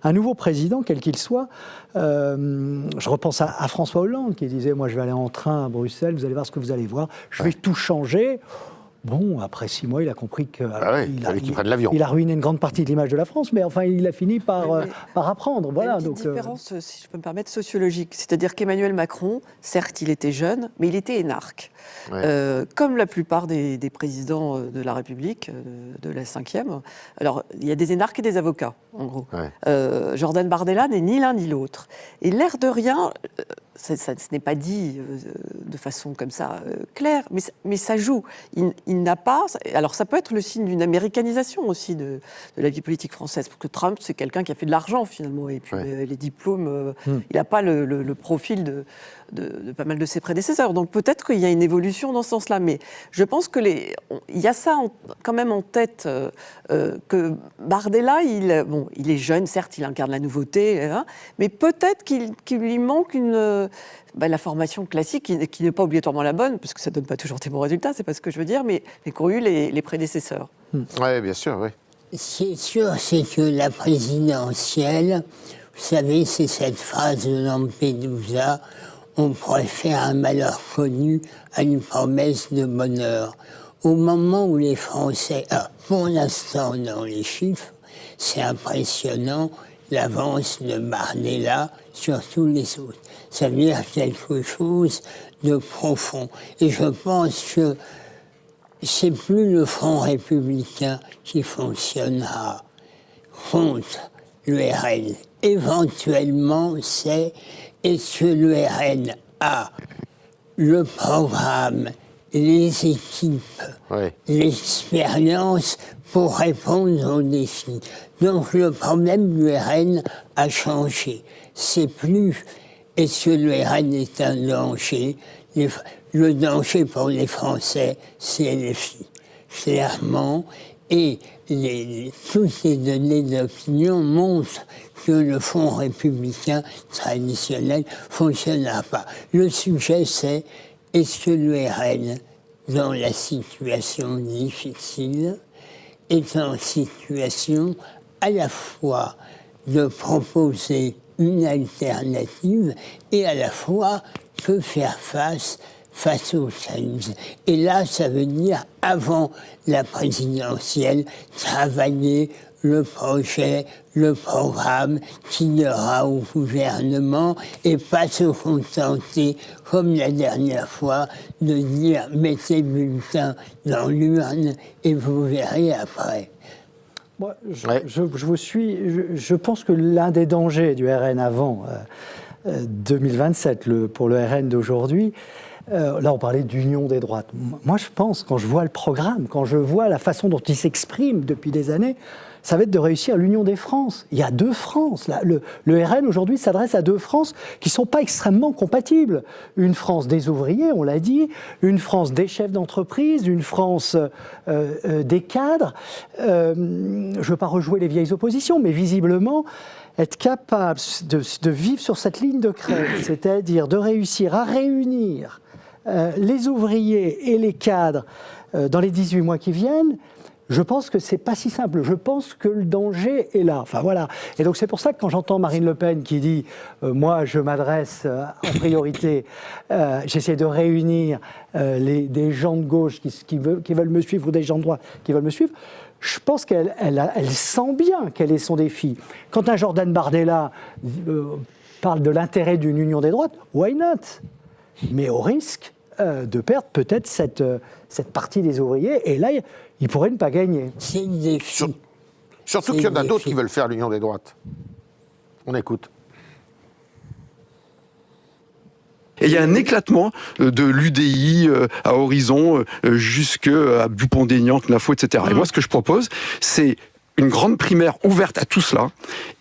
un nouveau président, quel qu'il soit, je repense à François Hollande qui disait « Moi, je vais aller en train à Bruxelles, vous allez voir ce que vous allez voir, je vais tout changer ». Bon, après 6 mois, il a compris qu'il fallait qu'il prenne l'avion. Il a ruiné une grande partie de l'image de la France, mais enfin, il a fini par apprendre. Voilà, il y a une petite différence, si je peux me permettre, sociologique. C'est-à-dire qu'Emmanuel Macron, certes, il était jeune, mais il était énarque. Ouais. Comme la plupart des présidents de la République, de la 5e. Alors, il y a des énarques et des avocats, en gros. Ouais. Jordan Bardella n'est ni l'un ni l'autre. Et l'air de rien, ce n'est pas dit de façon comme ça claire, mais ça joue. Il n'a pas... Alors, ça peut être le signe d'une américanisation aussi de la vie politique française, parce que Trump, c'est quelqu'un qui a fait de l'argent, finalement, et puis les diplômes, il n'a pas le profil de pas mal de ses prédécesseurs. Donc, peut-être qu'il y a une évolution dans ce sens-là, mais je pense il y a ça quand même en tête, que Bardella, il est jeune, certes, il incarne la nouveauté, hein, mais peut-être qu'il lui manque la formation classique, qui n'est pas obligatoirement la bonne, parce que ça ne donne pas toujours des bons résultats, c'est pas ce que je veux dire, mais qu'ont eu les prédécesseurs. Oui, bien sûr, oui. C'est sûr, c'est que la présidentielle, vous savez, c'est cette phrase de Lampedusa, on préfère un malheur connu à une promesse de bonheur. Au moment où les Français, pour l'instant dans les chiffres, c'est impressionnant, l'avance de Bardella sur tous les autres. Ça veut dire quelque chose de profond. Et je pense que c'est plus le Front républicain qui fonctionnera contre le RN. Éventuellement, est-ce que le RN a le programme, les équipes, l'expérience pour répondre aux défis. Donc le problème du RN a changé. C'est plus est-ce que le RN est un danger. Le danger pour les Français, c'est LFI, clairement. Et toutes les données d'opinion montrent que le Front républicain traditionnel ne fonctionnera pas. Le sujet, c'est est-ce que le RN, dans la situation difficile, est en situation à la fois de proposer une alternative et à la fois peut faire face aux crises. Et là, ça veut dire, avant la présidentielle, travailler le projet, le programme qu'il y aura au gouvernement et pas se contenter, comme la dernière fois, de dire « mettez le bulletin dans l'urne et vous verrez après ». Moi, je vous suis. Je pense que l'un des dangers du RN avant 2027, pour le RN d'aujourd'hui, là on parlait d'union des droites. Moi je pense, quand je vois le programme, quand je vois la façon dont il s'exprime depuis des années, ça va être de réussir l'union des France. Il y a 2 France. Là, le RN aujourd'hui s'adresse à 2 France qui ne sont pas extrêmement compatibles. Une France des ouvriers, on l'a dit, une France des chefs d'entreprise, une France des cadres. Je ne veux pas rejouer les vieilles oppositions, mais visiblement, être capable de vivre sur cette ligne de crête, c'est-à-dire de réussir à réunir les ouvriers et les cadres dans les 18 mois qui viennent, je pense que c'est pas si simple. Je pense que le danger est là. Enfin voilà. Et donc c'est pour ça que quand j'entends Marine Le Pen qui dit moi je m'adresse en priorité, j'essaie de réunir des gens de gauche qui veulent me suivre ou des gens de droite qui veulent me suivre, je pense qu'elle sent bien quel est son défi. Quand un Jordan Bardella parle de l'intérêt d'une union des droites, why not? Mais au risque de perdre peut-être cette partie des ouvriers. Et là, ils pourraient ne pas gagner. C'est le défi. Surtout C'est qu'il y en a le d'autres défi. qui veulent faire l'union des droites. On écoute. Et il y a un éclatement de l'UDI à Horizon jusqu'à Dupont-Aignan, CNAFO, etc. Et moi, ce que je propose, c'est une grande primaire ouverte à tout cela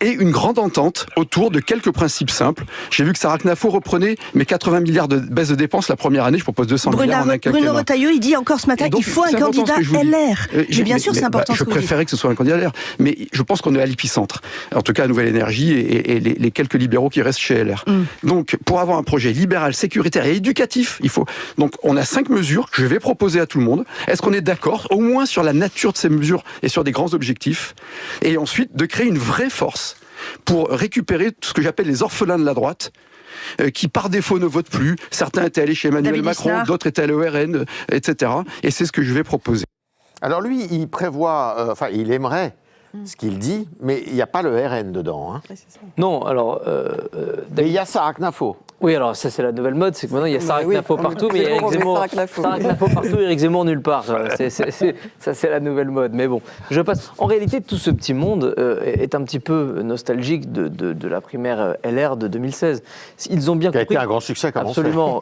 et une grande entente autour de quelques principes simples. J'ai vu que Sarah Knafo reprenait mes 80 milliards de baisse de dépenses la première année. Je propose 200 milliards en un quinquennat. Bruno Retailleau, il dit encore ce matin, Donc, il faut un c'est important candidat ce que je vous dis. LR. Mais bien sûr, c'est important ce Je que vous dites. préférais que ce soit un candidat LR. Mais je pense qu'on est à l'épicentre. En tout cas, à Nouvelle Énergie et les quelques libéraux qui restent chez LR. Donc, pour avoir un projet libéral, sécuritaire et éducatif, il faut... Donc, on a 5 mesures que je vais proposer à tout le monde. Est-ce qu'on est d'accord, au moins sur la nature de ces mesures et sur des grands objectifs? Et ensuite, de créer une vraie force pour récupérer tout ce que j'appelle les orphelins de la droite, qui par défaut ne votent plus. Certains étaient allés chez Emmanuel David Macron, Lisnard. d'autres étaient allés au RN, etc. Et c'est ce que je vais proposer. Alors lui, il prévoit, il aimerait ce qu'il dit, mais il n'y a pas le RN dedans. Hein. Non, alors... Et il y a Sarah Knafo. Oui, alors ça c'est la nouvelle mode, c'est que maintenant il y a Sarah oui, Knafo on partout, met mais il y a Éric Zemmour, Zemmour. Sarah Knafo. Sarah Knafo partout, Éric Zemmour nulle part. Ça c'est la nouvelle mode. Mais bon, je passe. En réalité, tout ce petit monde est un petit peu nostalgique de la primaire LR de 2016. Ils ont bien Qui a compris. été un grand succès, comment on fait. Absolument.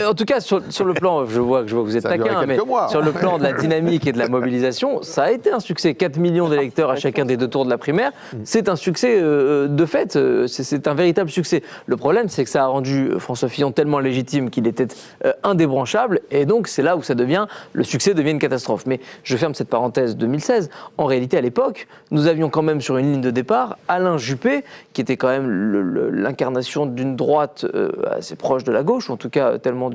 En tout cas, sur le plan, je vois que vous êtes Ça a duré taquin, mais quelques mois. sur le plan de la dynamique et de la mobilisation, ça a été un succès. 4 millions d'électeurs à chacun des 2 tours de la primaire, c'est un succès de fait. C'est un véritable succès. Le problème, c'est que ça a rendu François Fillon tellement légitime qu'il était indébranchable, et donc c'est là où le succès devient une catastrophe. Mais je ferme cette parenthèse 2016. En réalité, à l'époque, nous avions quand même sur une ligne de départ Alain Juppé, qui était quand même l'incarnation d'une droite assez proche de la gauche, ou en tout cas tellement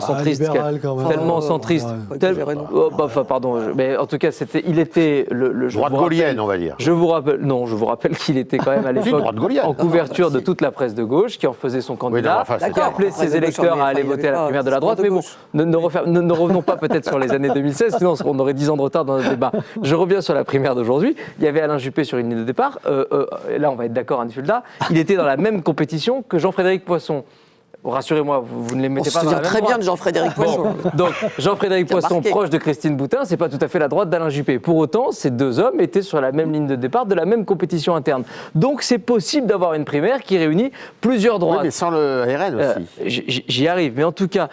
centriste, libéral, quand même. tellement centriste. Mais en tout cas, il était le Droite gaulienne, on va dire. je vous rappelle qu'il était quand même à l'époque droite gaulienne. en couverture de toute la presse de gauche, qui en faisait son candidat, enfin, c'est qui appelait D'accord. ses électeurs à aller Il y avait voter à la pas primaire de la droite. de Mais bon, gauche. ne revenons pas peut-être sur les années 2016, sinon on aurait 10 ans de retard dans notre débat. Je reviens sur la primaire d'aujourd'hui. Il y avait Alain Juppé sur une ligne de départ. Et là, on va être d'accord, Anne Fulda. Il était dans la même compétition que Jean-Frédéric Poisson. Rassurez-moi, vous ne les On mettez se pas dans la souvient même très bien droite. de Jean-Frédéric Poisson. Donc Jean-Frédéric Qui a Poisson, marqué. proche de Christine Boutin, c'est pas tout à fait la droite d'Alain Juppé. Pour autant, ces 2 hommes étaient sur la même ligne de départ de la même compétition interne. Donc c'est possible d'avoir une primaire qui réunit plusieurs Oui, droites. mais sans le RN aussi. J'y arrive, mais en tout cas,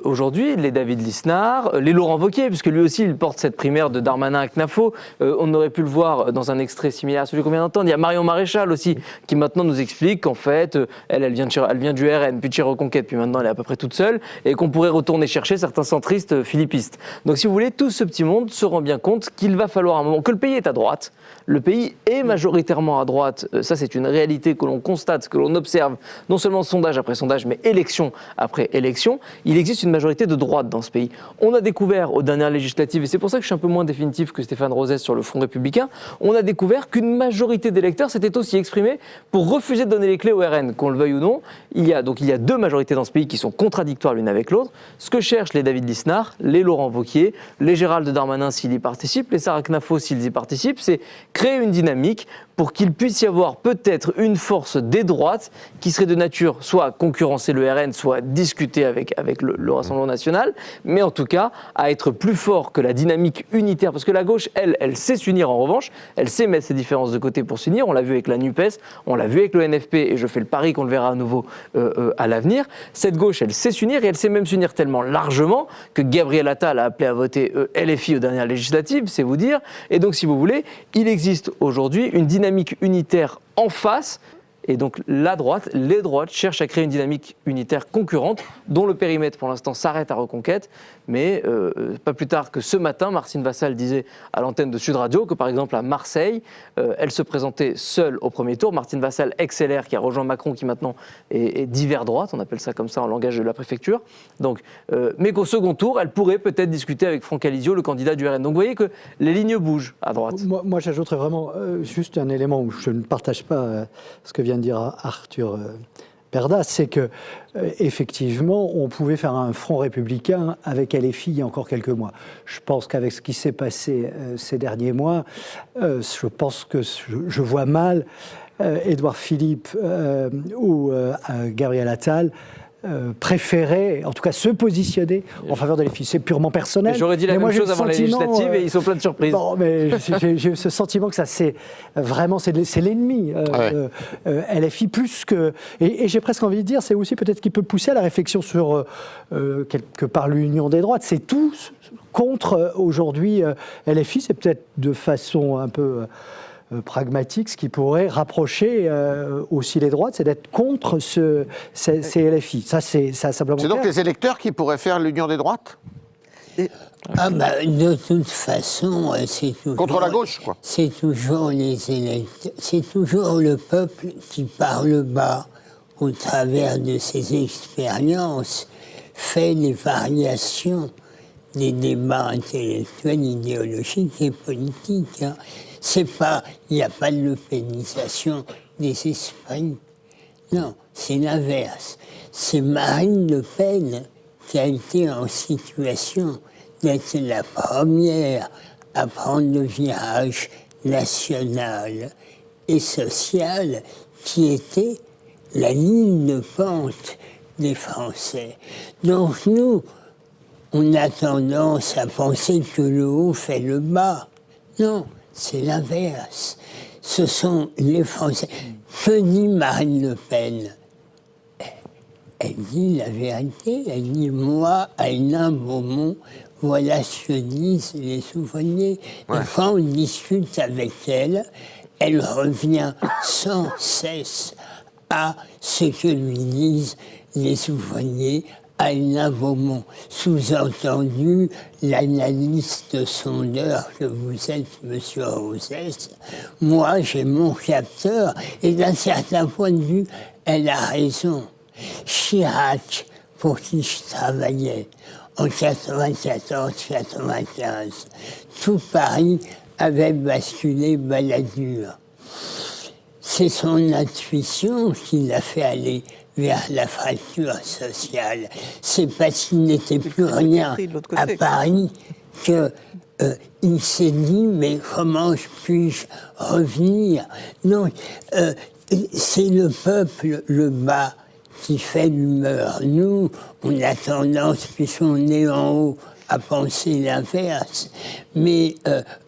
aujourd'hui, les David Lisnard, les Laurent Wauquiez, puisque lui aussi, il porte cette primaire de Darmanin à Knafo, on aurait pu le voir dans un extrait similaire à celui qu'on vient d'entendre. Il y a Marion Maréchal aussi, qui maintenant nous explique qu'en fait, elle vient du RN, puis de chez Reconquête, puis maintenant elle est à peu près toute seule, et qu'on pourrait retourner chercher certains centristes philippistes. Donc si vous voulez, tout ce petit monde se rend bien compte qu'il va falloir un moment que le pays est à droite. Le pays est majoritairement à droite. Ça, c'est une réalité que l'on constate, que l'on observe, non seulement sondage après sondage, mais élection après élection. Il existe une majorité de droite dans ce pays. On a découvert aux dernières législatives, et c'est pour ça que je suis un peu moins définitif que Stéphane Rosès sur le Front républicain, on a découvert qu'une majorité d'électeurs s'était aussi exprimée pour refuser de donner les clés au RN, qu'on le veuille ou non. Il y a 2 majorités dans ce pays qui sont contradictoires l'une avec l'autre. Ce que cherchent les David Lisnard, les Laurent Wauquiez, les Gérald Darmanin s'il y participe, les Sarah Knafo s'ils y participent, c'est créer une dynamique pour qu'il puisse y avoir peut-être une force des droites qui serait de nature soit à concurrencer le RN, soit à discuter avec le Rassemblement national, mais en tout cas à être plus fort que la dynamique unitaire. Parce que la gauche, elle sait s'unir en revanche, elle sait mettre ses différences de côté pour s'unir. On l'a vu avec la NUPES, on l'a vu avec le NFP, et je fais le pari qu'on le verra à nouveau à l'avenir. Cette gauche, elle sait s'unir, et elle sait même s'unir tellement largement que Gabriel Attal a appelé à voter LFI aux dernières législatives, c'est vous dire. Et donc, si vous voulez, il existe aujourd'hui une dynamique unitaire en face. Et donc la droite, les droites cherchent à créer une dynamique unitaire concurrente dont le périmètre pour l'instant s'arrête à Reconquête. Mais pas plus tard que ce matin, Martine Vassal disait à l'antenne de Sud Radio que par exemple à Marseille, elle se présentait seule au premier tour. Martine Vassal, ex-LR, qui a rejoint Macron, qui maintenant est d'hiver droite, on appelle ça comme ça en langage de la préfecture. Donc, mais qu'au second tour, elle pourrait peut-être discuter avec Franck Alizio, le candidat du RN. Donc vous voyez que les lignes bougent à droite. Moi j'ajouterais vraiment juste un élément où je ne partage pas ce que vient de dire Arthur Perdas, c'est que effectivement, on pouvait faire un front républicain avec LFI il y a encore quelques mois. Je pense qu'avec ce qui s'est passé ces derniers mois, je pense que je vois mal Édouard Philippe ou Gabriel Attal préférer, en tout cas se positionner en faveur de LFI. C'est purement personnel. J'aurais dit la même chose avant les législatives et ils sont plein de surprises. Non, mais j'ai ce sentiment que ça, c'est vraiment, c'est l'ennemi. LFI plus que... Et j'ai presque envie de dire, c'est aussi peut-être qui peut pousser à la réflexion sur, quelque part, l'union des droites. C'est tout contre, aujourd'hui, LFI. C'est peut-être de façon un peu... pragmatique, ce qui pourrait rapprocher aussi les droites, c'est d'être contre ces LFI. Ça, c'est simplement. C'est donc les électeurs qui pourraient faire l'union des droites ? De toute façon, c'est toujours... Contre la gauche, quoi. C'est toujours les électeurs, c'est toujours le peuple qui, par le bas, au travers de ses expériences, fait les variations des débats intellectuels, idéologiques et politiques. C'est pas, il n'y a pas de lepénisation des esprits. Non, c'est l'inverse. C'est Marine Le Pen qui a été en situation d'être la première à prendre le virage national et social qui était la ligne de pente des Français. Donc nous, on a tendance à penser que le haut fait le bas. Non. C'est l'inverse. Ce sont les Français. Que dit Marine Le Pen ? Elle dit la vérité. Elle dit, moi, Alain Beaumont, voilà ce que disent les souvenirs. Ouais. Et quand on discute avec elle, elle revient sans cesse à ce que lui disent les souvenirs. Alain Beaumont, sous-entendu l'analyste sondeur que vous êtes, monsieur Rosès. Moi, j'ai mon capteur, et d'un certain point de vue, elle a raison. Chirac, pour qui je travaillais, en 94-95, tout Paris avait basculé Balladur. C'est son intuition qui l'a fait aller vers la fracture sociale. C'est parce qu'il n'était plus rien à Paris qu'il s'est dit, mais comment puis-je revenir ? Non, c'est le peuple, le bas, qui fait l'humeur. Nous, on a tendance, puisqu'on est en haut, à penser l'inverse. Mais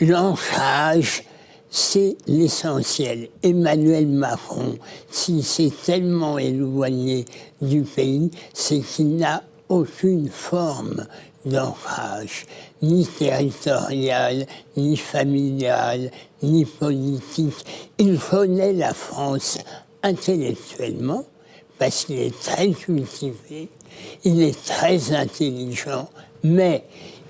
l'ancrage, c'est l'essentiel. Emmanuel Macron, s'il s'est tellement éloigné du pays, c'est qu'il n'a aucune forme d'ancrage, ni territorial, ni familial, ni politique. Il connaît la France intellectuellement, parce qu'il est très cultivé, il est très intelligent, mais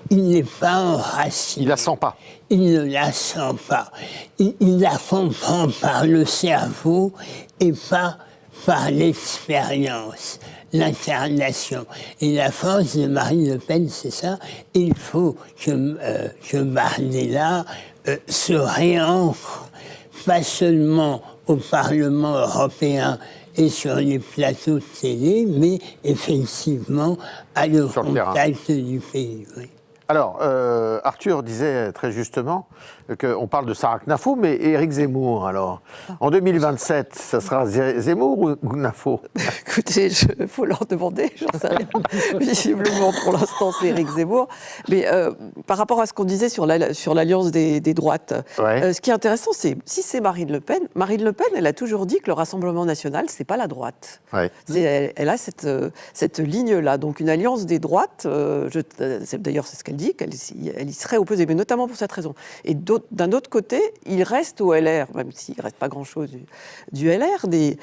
il n'est pas enraciné. Il la sent pas. Il ne la sent pas. Il la comprend par le cerveau et pas par l'expérience, l'incarnation. Et la force de Marine Le Pen, c'est ça. Il faut que Bardella se réancre, pas seulement au Parlement européen et sur les plateaux de télé, mais effectivement à le contact du pays. Oui. Alors, Arthur disait très justement qu'on parle de Sarah Knafo, mais Éric Zemmour, alors, en 2027, ça sera Zemmour ou Knafo ? Écoutez, il faut leur demander, j'en sais rien. Visiblement, pour l'instant, c'est Éric Zemmour. Mais par rapport à ce qu'on disait sur l'alliance des droites, ce qui est intéressant, c'est, si c'est Marine Le Pen, elle a toujours dit que le Rassemblement national, c'est pas la droite. Ouais. Elle a cette ligne-là. Donc, une alliance des droites, d'ailleurs, c'est ce qu'elle dit, qu'elle y serait opposée, mais notamment pour cette raison. Et d'un autre côté, il reste au LR, même s'il ne reste pas grand-chose du LR, des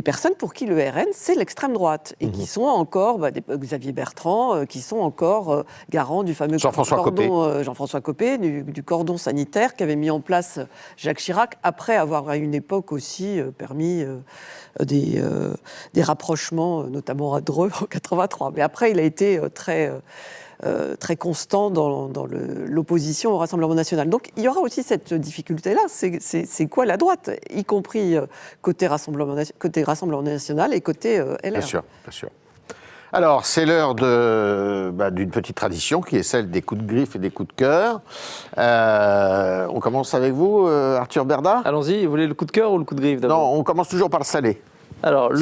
personnes pour qui le RN, c'est l'extrême droite, et qui sont encore, Xavier Bertrand, qui sont encore garants du fameux Jean-François Copé, du cordon sanitaire qu'avait mis en place Jacques Chirac, après avoir à une époque aussi permis des rapprochements, notamment à Dreux en 83. Mais après, il a été très constant dans l'opposition au Rassemblement national. Donc il y aura aussi cette difficulté-là. C'est quoi la droite, y compris côté Rassemblement national et côté LR. Bien sûr, bien sûr. Alors, c'est l'heure d'une petite tradition qui est celle des coups de griffe et des coups de cœur. On commence avec vous, Arthur Berda ? Allons-y, vous voulez le coup de cœur ou le coup de griffe d'abord ? Non, on commence toujours par le salé. Alors,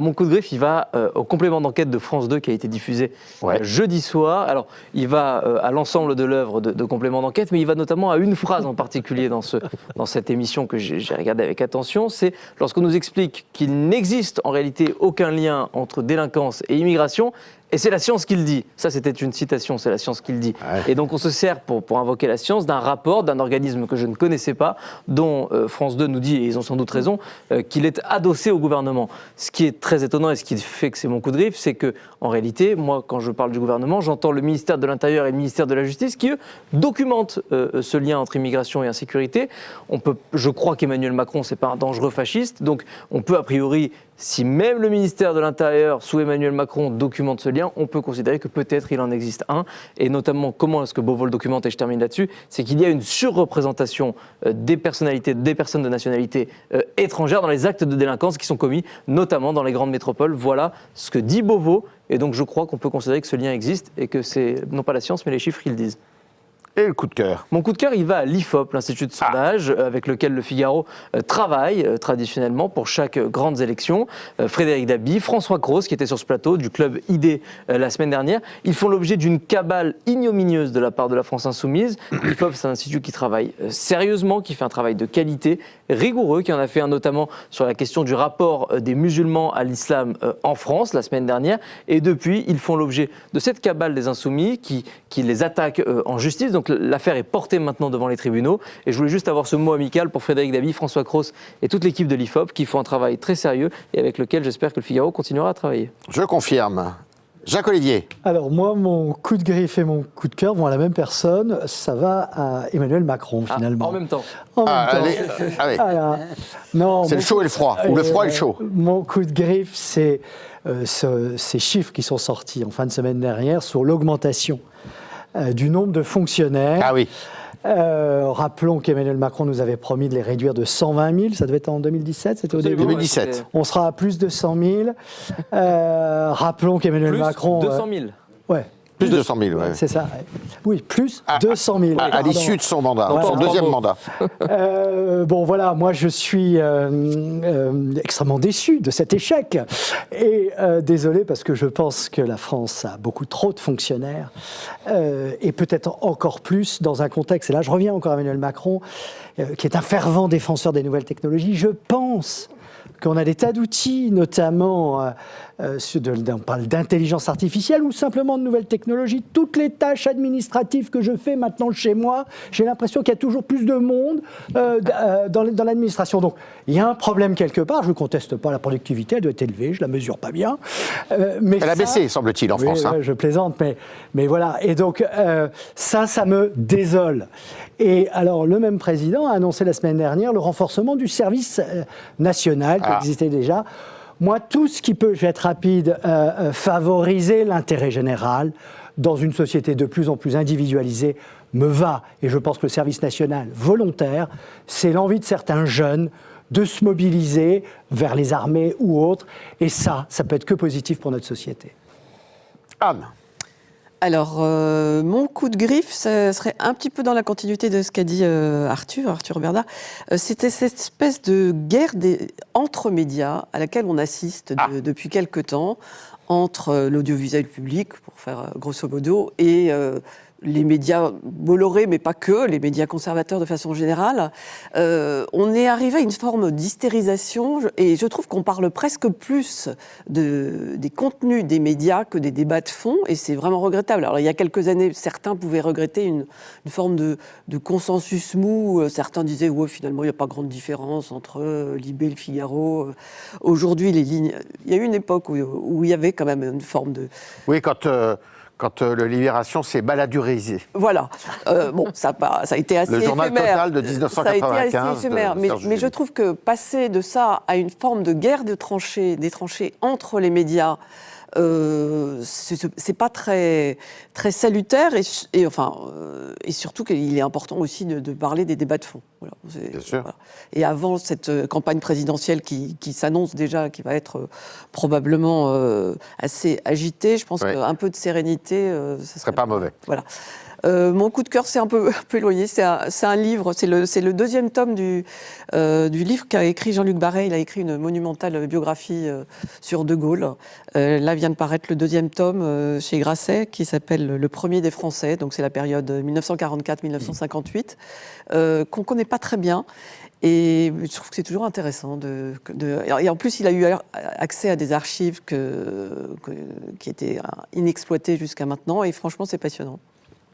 mon coup de griffe, il va au complément d'enquête de France 2 qui a été diffusé jeudi soir. Alors, il va à l'ensemble de l'œuvre de complément d'enquête, mais il va notamment à une phrase en particulier dans cette émission que j'ai regardée avec attention. C'est lorsqu'on nous explique qu'il n'existe en réalité aucun lien entre délinquance et immigration. Et c'est la science qui le dit. Ça, c'était une citation, c'est la science qui le dit. Ouais. Et donc, on se sert, pour invoquer la science, d'un rapport d'un organisme que je ne connaissais pas, dont France 2 nous dit, et ils ont sans doute raison, qu'il est adossé au gouvernement. Ce qui est très étonnant et ce qui fait que c'est mon coup de griffe, c'est qu'en réalité, moi, quand je parle du gouvernement, j'entends le ministère de l'Intérieur et le ministère de la Justice qui, eux, documentent ce lien entre immigration et insécurité. Je crois qu'Emmanuel Macron, c'est pas un dangereux fasciste, donc on peut a priori... Si même le ministère de l'Intérieur, sous Emmanuel Macron, documente ce lien, on peut considérer que peut-être il en existe un. Et notamment, comment est-ce que Beauvau le documente, et je termine là-dessus, c'est qu'il y a une surreprésentation des personnalités, des personnes de nationalité étrangère dans les actes de délinquance qui sont commis, notamment dans les grandes métropoles. Voilà ce que dit Beauvau. Et donc je crois qu'on peut considérer que ce lien existe et que c'est non pas la science, mais les chiffres qui le disent. Et le coup de cœur? Mon coup de cœur, il va à l'IFOP, l'Institut de sondage, avec lequel le Figaro travaille traditionnellement pour chaque grande élection. Frédéric Dabi, François Cros, qui était sur ce plateau du Club ID la semaine dernière. Ils font l'objet d'une cabale ignominieuse de la part de la France Insoumise. L'IFOP, c'est un institut qui travaille sérieusement, qui fait un travail de qualité, rigoureux, qui en a fait un notamment sur la question du rapport des musulmans à l'islam en France la semaine dernière. Et depuis, ils font l'objet de cette cabale des Insoumis qui les attaque en justice. Donc l'affaire est portée maintenant devant les tribunaux. Et je voulais juste avoir ce mot amical pour Frédéric Dabi, François Cros et toute l'équipe de l'IFOP qui font un travail très sérieux et avec lequel j'espère que le Figaro continuera à travailler. Je confirme. Jacques Olivier. Alors moi, mon coup de griffe et mon coup de cœur vont à la même personne. Ça va à Emmanuel Macron, finalement. En même temps. En même temps. Allez. Non, c'est le chaud et le froid, ou le froid et le chaud. Mon coup de griffe, c'est ces chiffres qui sont sortis en fin de semaine dernière sur l'augmentation du nombre de fonctionnaires. Ah oui. Rappelons qu'Emmanuel Macron nous avait promis de les réduire de 120 000, ça devait être en 2017, c'était au début. 2017. On sera à plus de 100 000. Rappelons qu'Emmanuel Macron... Plus 200 000. Ouais. Plus de 200 000, oui. C'est ça. Oui, plus 200 000. À l'issue de son mandat, son deuxième mandat. Bon, voilà, moi je suis extrêmement déçu de cet échec. Et désolé parce que je pense que la France a beaucoup trop de fonctionnaires. Et peut-être encore plus dans un contexte, et là je reviens encore à Emmanuel Macron, qui est un fervent défenseur des nouvelles technologies. Je pense qu'on a des tas d'outils, notamment on parle d'intelligence artificielle ou simplement de nouvelles technologies. Toutes les tâches administratives que je fais maintenant chez moi, j'ai l'impression qu'il y a toujours plus de monde dans l'administration. Donc, il y a un problème quelque part. Je ne conteste pas la productivité, elle doit être élevée, je ne la mesure pas bien. Mais elle a baissé, semble-t-il, en France. Je plaisante, mais voilà. Et donc, ça me désole. Et alors, le même président a annoncé la semaine dernière le renforcement du service national qui existait déjà. Moi, tout ce qui peut, je vais être rapide, favoriser l'intérêt général dans une société de plus en plus individualisée me va. Et je pense que le service national volontaire, c'est l'envie de certains jeunes de se mobiliser vers les armées ou autres. Et ça peut être que positif pour notre société. Anne. Alors, mon coup de griffe, ça serait un petit peu dans la continuité de ce qu'a dit Arthur Bernard. C'était cette espèce de guerre entre médias à laquelle on assiste depuis quelque temps, entre l'audiovisuel public, pour faire grosso modo, et les médias Bolloré, mais pas que, les médias conservateurs de façon générale. On est arrivé à une forme d'hystérisation, et je trouve qu'on parle presque plus des contenus des médias que des débats de fond, et c'est vraiment regrettable. Alors il y a quelques années, certains pouvaient regretter une forme de consensus mou. Certains disaient, ouais, finalement, il n'y a pas grande différence entre Libé et le Figaro. Aujourd'hui, les lignes... Il y a eu une époque où il y avait quand même une forme de... Oui, quand le Libération s'est baladurisé. Voilà. Bon, ça a été assez éphémère. Le journal Total de 1995. Ça a été assez éphémère. Mais je trouve que passer de ça à une forme de guerre des tranchées entre les médias, c'est pas très salutaire et surtout qu'il est important aussi de parler des débats de fond. Voilà, bien sûr. Voilà. Et avant cette campagne présidentielle qui s'annonce déjà, qui va être probablement assez agitée, je pense qu'un peu de sérénité, ce serait pas mauvais. Voilà. Mon coup de cœur, c'est un peu éloigné. C'est un livre, c'est le deuxième tome du livre qu'a écrit Jean-Luc Barré. Il a écrit une monumentale biographie sur De Gaulle. Là vient de paraître le deuxième tome chez Grasset, qui s'appelle Le premier des Français. Donc c'est la période 1944-1958, qu'on ne connaît pas très bien. Et je trouve que c'est toujours intéressant. Et en plus, il a eu accès à des archives qui étaient inexploitées jusqu'à maintenant. Et franchement, c'est passionnant.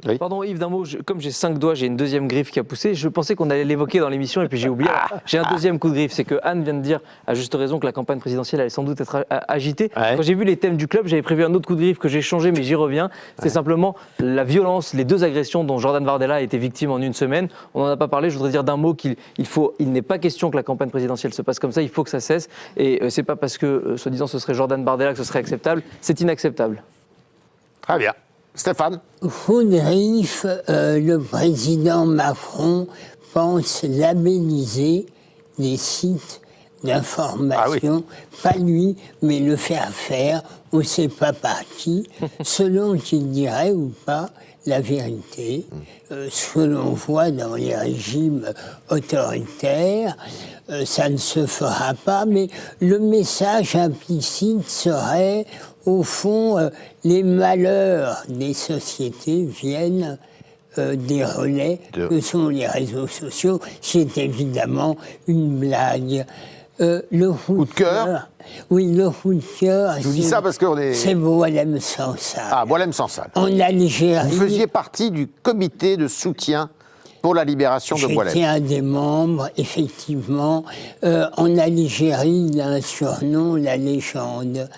Oui. Pardon Yves, d'un mot, comme j'ai 5 doigts, j'ai une deuxième griffe qui a poussé. Je pensais qu'on allait l'évoquer dans l'émission et puis j'ai oublié. J'ai un deuxième coup de griffe, c'est que Anne vient de dire à juste raison que la campagne présidentielle allait sans doute être agitée. Ouais. Quand j'ai vu les thèmes du club, j'avais prévu un autre coup de griffe que j'ai changé, mais j'y reviens. C'est simplement la violence, les 2 agressions dont Jordan Bardella a été victime en une semaine. On n'en a pas parlé. Je voudrais dire d'un mot qu'il n'est pas question que la campagne présidentielle se passe comme ça. Il faut que ça cesse. Et c'est pas parce que, soi-disant, ce serait Jordan Bardella que ce serait acceptable. C'est inacceptable. Très bien. Stéphane? Foudrif, le président Macron pense labelliser les sites d'information, pas lui, mais le faire, on ne sait pas par qui, selon qu'il dirait ou pas la vérité, ce que l'on voit dans les régimes autoritaires, ça ne se fera pas, mais le message implicite serait, au fond, les malheurs des sociétés viennent des relais que sont les réseaux sociaux. C'est évidemment une blague. Le coup de cœur. Oui, le coup de cœur. Je vous dis ça parce qu'on est... C'est Boualem Sansal. Ah, Boualem Sansal. En Algérie. Vous faisiez partie du comité de soutien pour la libération de Boualem. J'étais un des membres, effectivement. En Algérie, il a un surnom, la légende.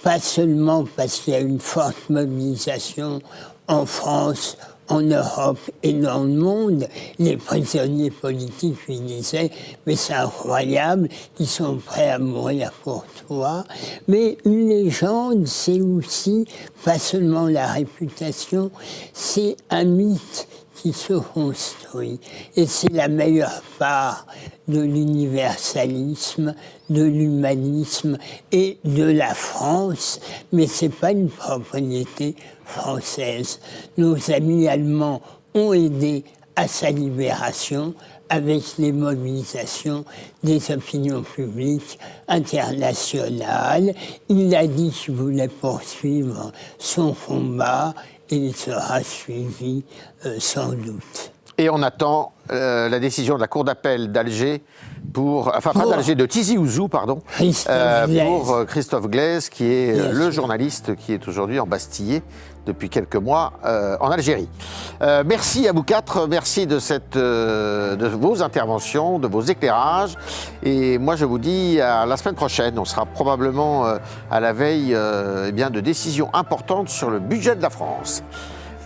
Pas seulement parce qu'il y a une forte mobilisation en France, en Europe et dans le monde. Les prisonniers politiques lui disaient « mais c'est incroyable, ils sont prêts à mourir pour toi ». Mais une légende, c'est aussi, pas seulement la réputation, c'est un mythe qui se construit. Et c'est la meilleure part de l'universalisme, de l'humanisme et de la France, mais ce n'est pas une propriété française. Nos amis allemands ont aidé à sa libération avec les mobilisations des opinions publiques internationales. Il a dit qu'il voulait poursuivre son combat et il sera suivi sans doute. Et on attend la décision de la Cour d'appel d'Alger de Tizi Ouzou, pardon, pour Christophe Glaise, qui est le journaliste qui est aujourd'hui embastillé depuis quelques mois en Algérie. Merci à vous 4, merci de vos interventions, de vos éclairages. Et moi, je vous dis à la semaine prochaine. On sera probablement à la veille de décisions importantes sur le budget de la France.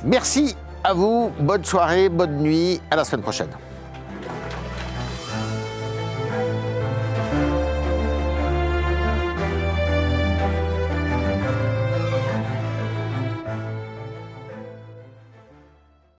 Merci à vous, bonne soirée, bonne nuit, à la semaine prochaine.